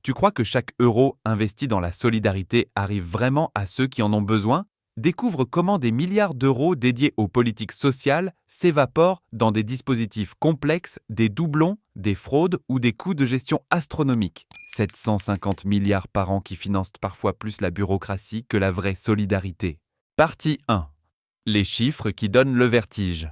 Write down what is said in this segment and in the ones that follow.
Tu crois que chaque euro investi dans la solidarité arrive vraiment à ceux qui en ont besoin? Découvre comment des milliards d'euros dédiés aux politiques sociales s'évaporent dans des dispositifs complexes, des doublons, des fraudes ou des coûts de gestion astronomiques. 750 milliards par an qui financent parfois plus la bureaucratie que la vraie solidarité. Partie 1. Les chiffres qui donnent le vertige.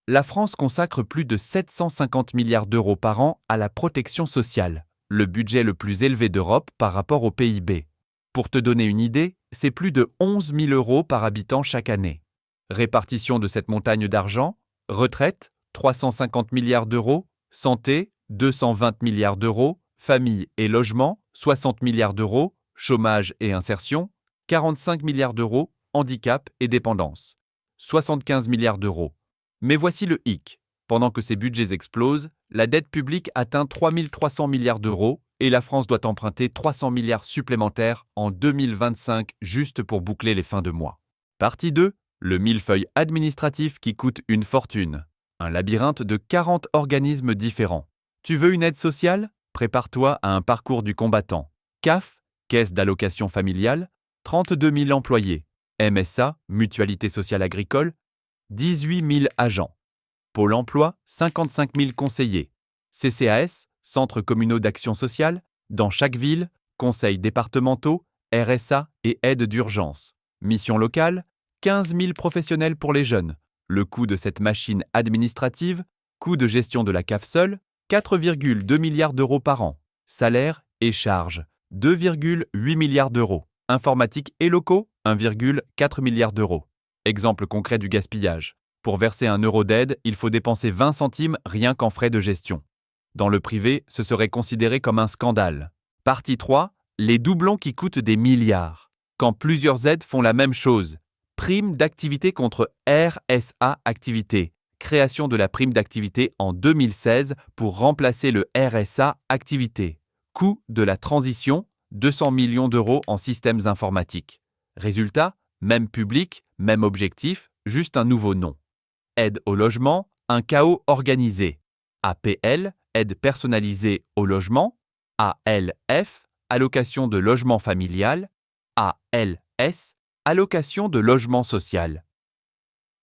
La France consacre plus de 750 milliards d'euros par an à la protection sociale, le budget le plus élevé d'Europe par rapport au PIB. Pour te donner une idée, c'est plus de 11 000 euros par habitant chaque année. Répartition de cette montagne d'argent: retraite, 350 milliards d'euros, santé, 220 milliards d'euros, famille et logement, 60 milliards d'euros, chômage et insertion, 45 milliards d'euros, handicap et dépendance, 75 milliards d'euros. Mais voici le hic. Pendant que ces budgets explosent, la dette publique atteint 3 300 milliards d'euros et la France doit emprunter 300 milliards supplémentaires en 2025 juste pour boucler les fins de mois. Partie 2. Le millefeuille administratif qui coûte une fortune. Un labyrinthe de 40 organismes différents. Tu veux une aide sociale? Prépare-toi à un parcours du combattant. CAF, Caisse d'allocation familiale, 32 000 employés. MSA, Mutualité sociale agricole, 18 000 agents. Pôle emploi, 55 000 conseillers. CCAS, Centres communaux d'action sociale, dans chaque ville, conseils départementaux, RSA et aides d'urgence. Mission locale, 15 000 professionnels pour les jeunes. Le coût de cette machine administrative, coût de gestion de la CAF seule, 4,2 milliards d'euros par an. Salaires et charges, 2,8 milliards d'euros. Informatique et locaux, 1,4 milliard d'euros. Exemple concret du gaspillage. Pour verser 1 euro d'aide, il faut dépenser 20 centimes rien qu'en frais de gestion. Dans le privé, ce serait considéré comme un scandale. Partie 3. Les doublons qui coûtent des milliards. Quand plusieurs aides font la même chose. Prime d'activité contre RSA activité. Création de la prime d'activité en 2016 pour remplacer le RSA activité. Coût de la transition, 200 millions d'euros en systèmes informatiques. Résultat, même public, même objectif, juste un nouveau nom. Aide au logement, un chaos organisé. APL, aide personnalisée au logement. ALF, allocation de logement familial. ALS, allocation de logement social.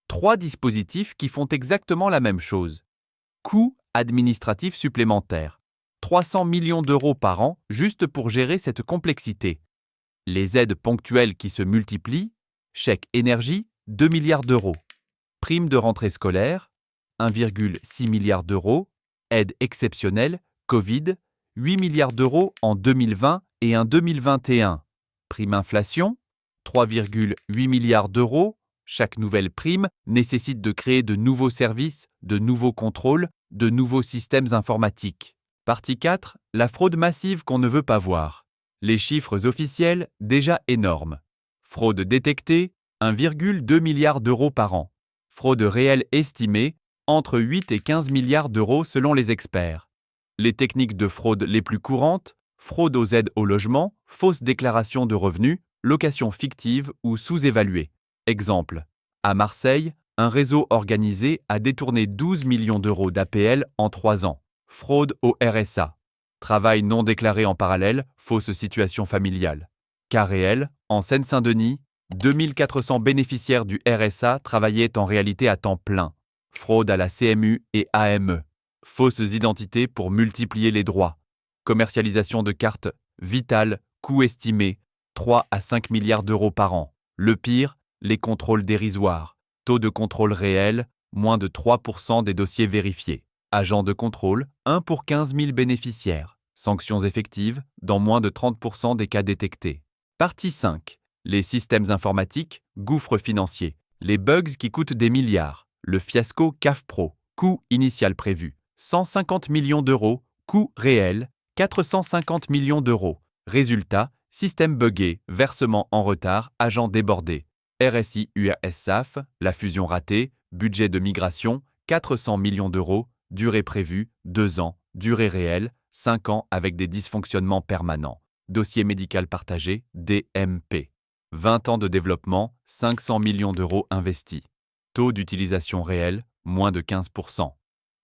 3 dispositifs qui font exactement la même chose. Coûts administratifs supplémentaires. 300 millions d'euros par an juste pour gérer cette complexité. Les aides ponctuelles qui se multiplient. Chèque énergie, 2 milliards d'euros. Prime de rentrée scolaire, 1,6 milliard d'euros. Aide exceptionnelle, Covid, 8 milliards d'euros en 2020 et en 2021. Prime inflation, 3,8 milliards d'euros. Chaque nouvelle prime nécessite de créer de nouveaux services, de nouveaux contrôles, de nouveaux systèmes informatiques. Partie 4. La fraude massive qu'on ne veut pas voir. Les chiffres officiels, déjà énormes. Fraude détectée, 1,2 milliard d'euros par an. Fraude réelle estimée, entre 8 et 15 milliards d'euros selon les experts. Les techniques de fraude les plus courantes, fraude aux aides au logement, fausse déclaration de revenus, location fictive ou sous-évaluée. Exemple. À Marseille, un réseau organisé a détourné 12 millions d'euros d'APL en 3 ans. Fraude au RSA. Travail non déclaré en parallèle, fausse situation familiale. Cas réel, en Seine-Saint-Denis, 2400 bénéficiaires du RSA travaillaient en réalité à temps plein. Fraude à la CMU et AME. Fausses identités pour multiplier les droits. Commercialisation de cartes vitales, coût estimé, 3 à 5 milliards d'euros par an. Le pire, les contrôles dérisoires. Taux de contrôle réel, moins de 3% des dossiers vérifiés. Agent de contrôle, 1 pour 15 000 bénéficiaires. Sanctions effectives, dans moins de 30% des cas détectés. Partie 5. Les systèmes informatiques, gouffre financier. Les bugs qui coûtent des milliards. Le fiasco CAF Pro. Coût initial prévu, 150 millions d'euros. Coût réel, 450 millions d'euros. Résultat, système buggé, versement en retard, agent débordé. RSI URSSAF, la fusion ratée, budget de migration, 400 millions d'euros. Durée prévue, 2 ans. Durée réelle, 5 ans avec des dysfonctionnements permanents. Dossier médical partagé, DMP. 20 ans de développement, 500 millions d'euros investis. Taux d'utilisation réel, moins de 15%.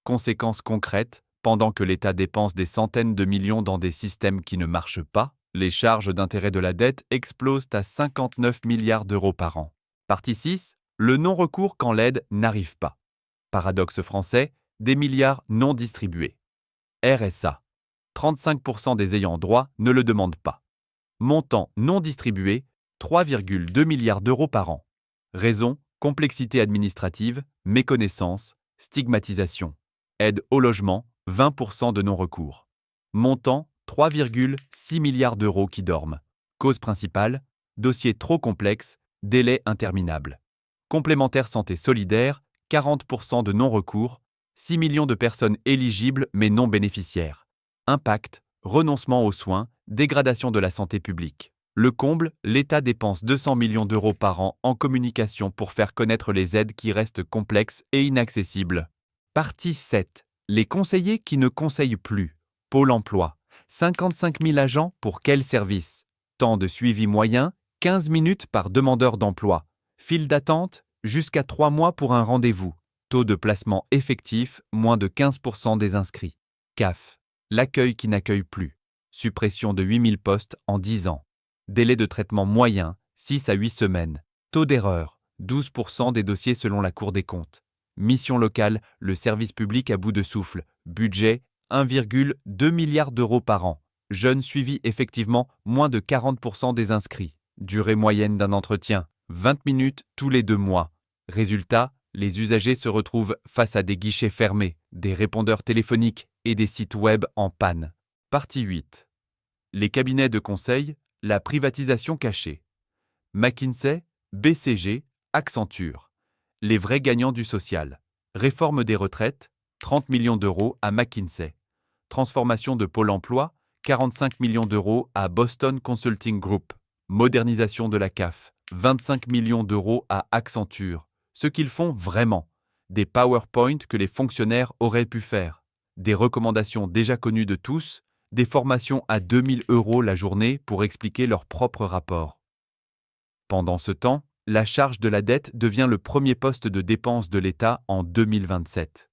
Conséquences concrètes, Pendant que l'État dépense des centaines de millions dans des systèmes qui ne marchent pas, les charges d'intérêt de la dette explosent à 59 milliards d'euros par an. Partie 6. Le non-recours quand l'aide n'arrive pas. Paradoxe français, des milliards non distribués. RSA. 35% des ayants droit ne le demandent pas. Montant non distribué, 3,2 milliards d'euros par an. Raison, complexité administrative, méconnaissance, stigmatisation. Aide au logement, 20% de non-recours. Montant, 3,6 milliards d'euros qui dorment. Cause principale, dossier trop complexe, délai interminable. Complémentaire santé solidaire, 40% de non-recours, 6 millions de personnes éligibles mais non bénéficiaires. Impact, renoncement aux soins, dégradation de la santé publique. Le comble, l'État dépense 200 millions d'euros par an en communication pour faire connaître les aides qui restent complexes et inaccessibles. Partie 7. Les conseillers qui ne conseillent plus. Pôle emploi. 55 000 agents pour quel service? Temps de suivi moyen, 15 minutes par demandeur d'emploi. File d'attente, jusqu'à 3 mois pour un rendez-vous. Taux de placement effectif, moins de 15% des inscrits. CAF. L'accueil qui n'accueille plus. Suppression de 8 000 postes en 10 ans. Délai de traitement moyen, 6 à 8 semaines. Taux d'erreur, 12% des dossiers selon la Cour des comptes. Mission locale, le service public à bout de souffle. Budget, 1,2 milliard d'euros par an. Jeunes suivis effectivement, moins de 40% des inscrits. Durée moyenne d'un entretien, 20 minutes tous les 2 mois. Résultat, les usagers se retrouvent face à des guichets fermés, des répondeurs téléphoniques et des sites web en panne. Partie 8. Les cabinets de conseil, la privatisation cachée. McKinsey, BCG, Accenture. Les vrais gagnants du social. Réforme des retraites, 30 millions d'euros à McKinsey. Transformation de Pôle emploi, 45 millions d'euros à Boston Consulting Group. Modernisation de la CAF, 25 millions d'euros à Accenture. Ce qu'ils font vraiment. Des PowerPoint que les fonctionnaires auraient pu faire. Des recommandations déjà connues de tous, des formations à 2 000 euros la journée pour expliquer leur propre rapport. Pendant ce temps, la charge de la dette devient le premier poste de dépense de l'État en 2027.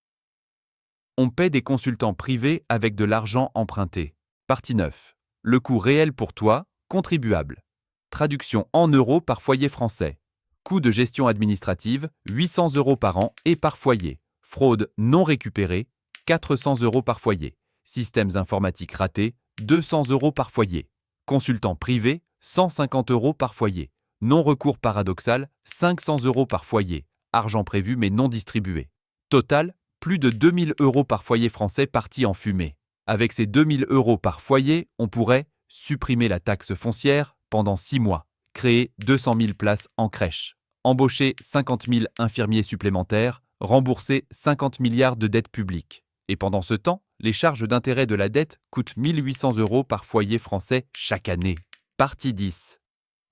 On paie des consultants privés avec de l'argent emprunté. Partie 9. Le coût réel pour toi, contribuable. Traduction en euros par foyer français. Coût de gestion administrative, 800 euros par an et par foyer. Fraude non récupérée, 400 euros par foyer. Systèmes informatiques ratés, 200 euros par foyer. Consultant privé, 150 euros par foyer. Non-recours paradoxal, 500 euros par foyer. Argent prévu mais non distribué. Total, plus de 2 000 euros par foyer français partis en fumée. Avec ces 2 000 euros par foyer, on pourrait supprimer la taxe foncière pendant 6 mois, créer 200 000 places en crèche, embaucher 50 000 infirmiers supplémentaires, rembourser 50 milliards de dettes publiques. Et pendant ce temps, les charges d'intérêt de la dette coûtent 1 800 euros par foyer français chaque année. Partie 10.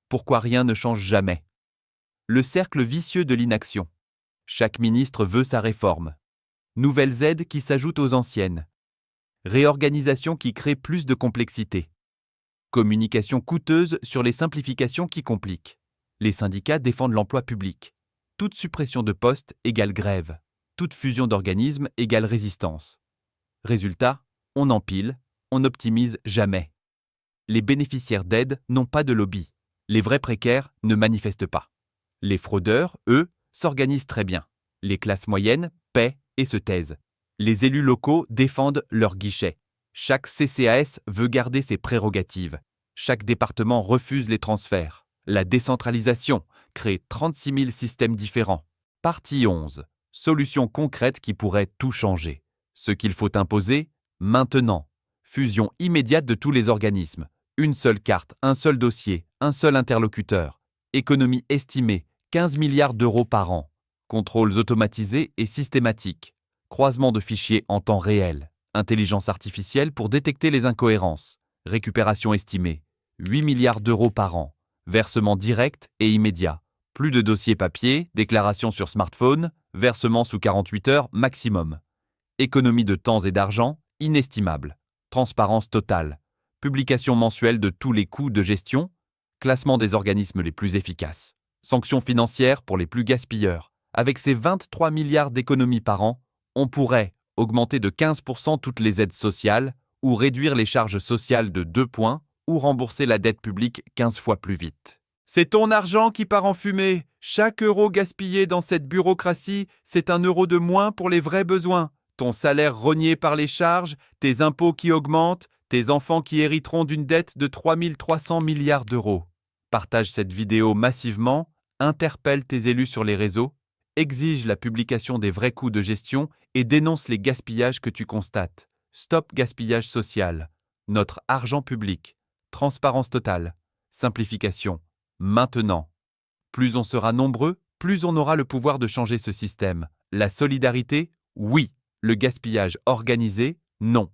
Pourquoi rien ne change jamais? Le cercle vicieux de l'inaction. Chaque ministre veut sa réforme. Nouvelles aides qui s'ajoutent aux anciennes. Réorganisation qui crée plus de complexité. Communication coûteuse sur les simplifications qui compliquent. Les syndicats défendent l'emploi public. Toute suppression de postes égale grève. Toute fusion d'organismes égale résistance. Résultat, on empile, on n'optimise jamais. Les bénéficiaires d'aide n'ont pas de lobby. Les vrais précaires ne manifestent pas. Les fraudeurs, eux, s'organisent très bien. Les classes moyennes paient et se taisent. Les élus locaux défendent leurs guichets. Chaque CCAS veut garder ses prérogatives. Chaque département refuse les transferts. La décentralisation crée 36 000 systèmes différents. Partie 11. Solutions concrètes qui pourraient tout changer. Ce qu'il faut imposer, maintenant. Fusion immédiate de tous les organismes. Une seule carte, un seul dossier, un seul interlocuteur. Économie estimée, 15 milliards d'euros par an. Contrôles automatisés et systématiques. Croisement de fichiers en temps réel. Intelligence artificielle pour détecter les incohérences. Récupération estimée, 8 milliards d'euros par an. Versement direct et immédiat. Plus de dossiers papier, déclaration sur smartphone, versement sous 48 heures maximum. Économie de temps et d'argent, inestimable. Transparence totale. Publication mensuelle de tous les coûts de gestion. Classement des organismes les plus efficaces. Sanctions financières pour les plus gaspilleurs. Avec ces 23 milliards d'économies par an, on pourrait, augmenter de 15% toutes les aides sociales, ou réduire les charges sociales de 2 points, ou rembourser la dette publique 15 fois plus vite. C'est ton argent qui part en fumée. Chaque euro gaspillé dans cette bureaucratie, c'est un euro de moins pour les vrais besoins. Ton salaire rogné par les charges, tes impôts qui augmentent, tes enfants qui hériteront d'une dette de 3 300 milliards d'euros. Partage cette vidéo massivement, interpelle tes élus sur les réseaux, exige la publication des vrais coûts de gestion et dénonce les gaspillages que tu constates. Stop gaspillage social. Notre argent public. Transparence totale. Simplification. Maintenant. Plus on sera nombreux, plus on aura le pouvoir de changer ce système. La solidarité, oui. Le gaspillage organisé, non.